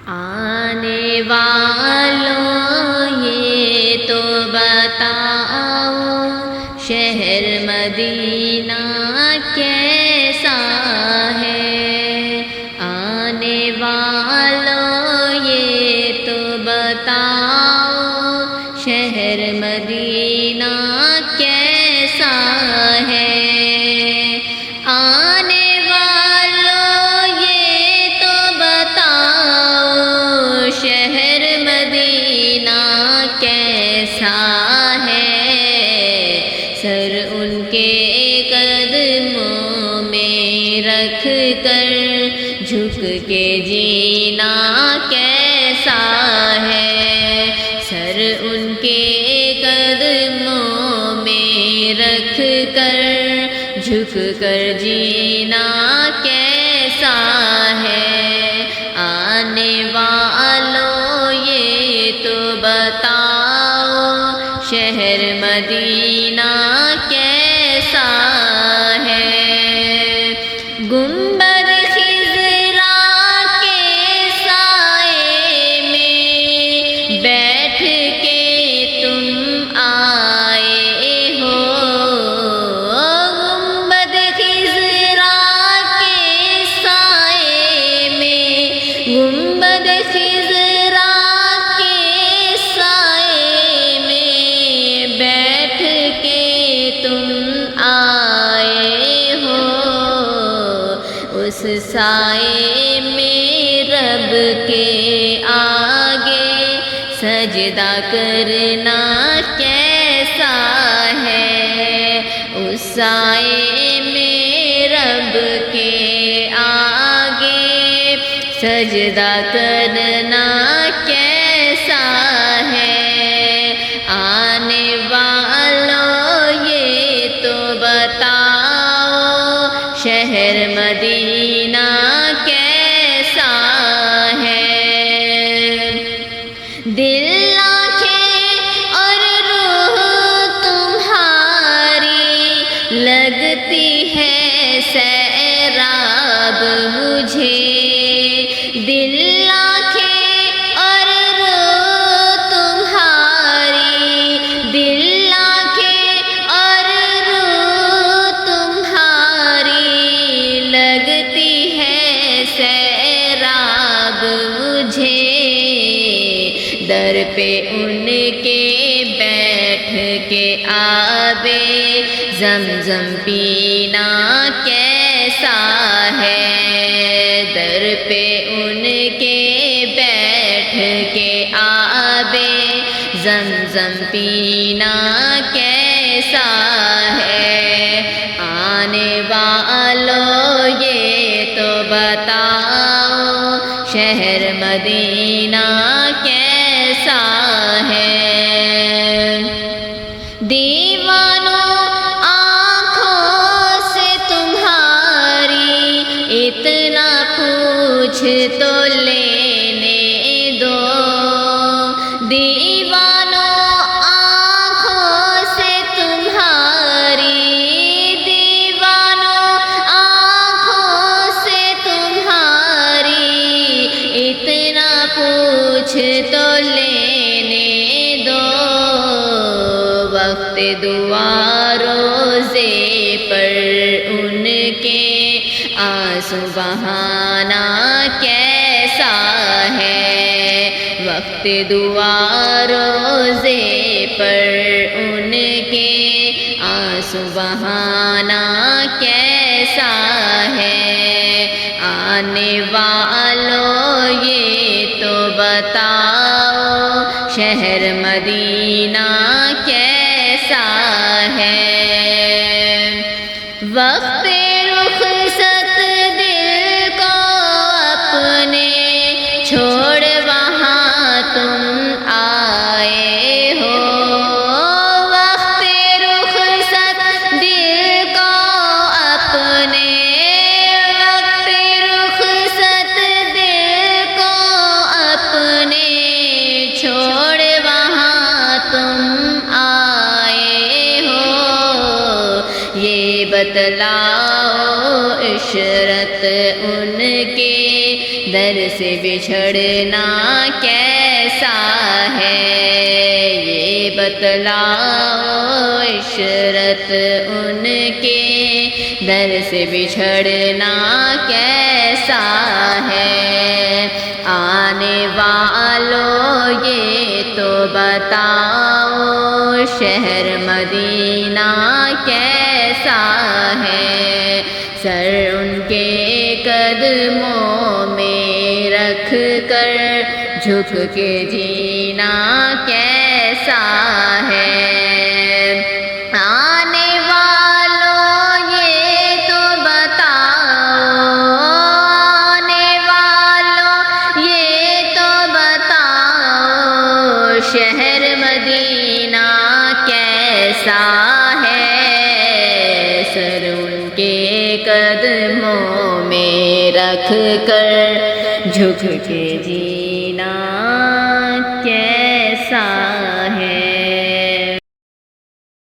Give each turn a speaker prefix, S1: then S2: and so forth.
S1: آنے والوں یہ تو بتاؤ شہر مدینہ کیسا ہے؟ آنے والوں یہ تو بتاؤ شہر مدینہ کیسا ہے؟ آنے والوں یہ تو بتاؤ شہر مدینہ کیسا ہے؟ سر ان کے قدموں میں رکھ کر جھک کے جینا کیسا ہے؟ سر ان کے قدموں میں رکھ کر جھک کر جینا کیسا ہے؟ آنے والوں یہ تو بتاؤ شہر مدینہ کیسا ہے؟ گنبد خضرا کے سائے میں بیٹھ کے تم آئے ہو، گنبد خضرا کے سائے میں، گنبد خضرا کے سائے میں بیٹھ کے تم آئے ہو، اس سائے میں رب کے آگے سجدہ کرنا کیسا ہے؟ اس سائے میں رب کے آگے سجدہ کرنا کیسا ہے؟ آنے والوں یہ تو بتاؤ شہر مدینہ کیسا ہے؟ دل آنکھیں اور روح تمہاری لگتی ہے سیراب مجھے، دل آنکھیں اور روح تمہاری، دل آنکھیں اور روح تمہاری لگتی ہے سیراب مجھے، در پہ ان کے بیٹھ کے آبِ زمزم پینا کیسا ہے؟ در پہ ان کے بیٹھ کے آبِ زمزم پینا کیسا ہے؟ آنے والوں یہ تو بتاؤ شہر مدینہ کیسا ہے؟ دیوانوں آنکھوں سے تمہاری اتنا پوچھ تو لینے دو، دیوانوں آنکھوں سے تمہاری، دیوانوں آنکھوں سے تمہاری اتنا پوچھ تو لینے دو، وقت دعا روزے پر ان کے آنسو بہانا کیسا ہے؟ وقت دعا روزے پر ان کے آنسو بہانا کیسا ہے؟ آنے والوں یہ تو بتاؤ شہر مدینہ کیسا ہے؟ وقت رخصت دل کو اپنے چھوڑ وہاں تم آئے ہو، وقت رخصت دل کو اپنے، وقت رخصت دل کو اپنے چھوڑ وہاں تم آئے ہو، یہ بتلاؤ عشرت ان کے در سے بچھڑنا کیسا ہے، یہ بتلاؤ عشرت ان کے در سے بچھڑنا کیسا ہے۔ آنے والوں یہ تو بتاؤ شہر مدینہ کیسا ہے، سر ان کے قدموں میں رکھ کر جھک کے جینا کیسا ہے۔ آنے والوں یہ تو بتاؤ، آنے والوں یہ تو بتاؤ شہر مدینہ کیسا ہے، سر ان کے قدموں میں رکھ کر جھک کے جینا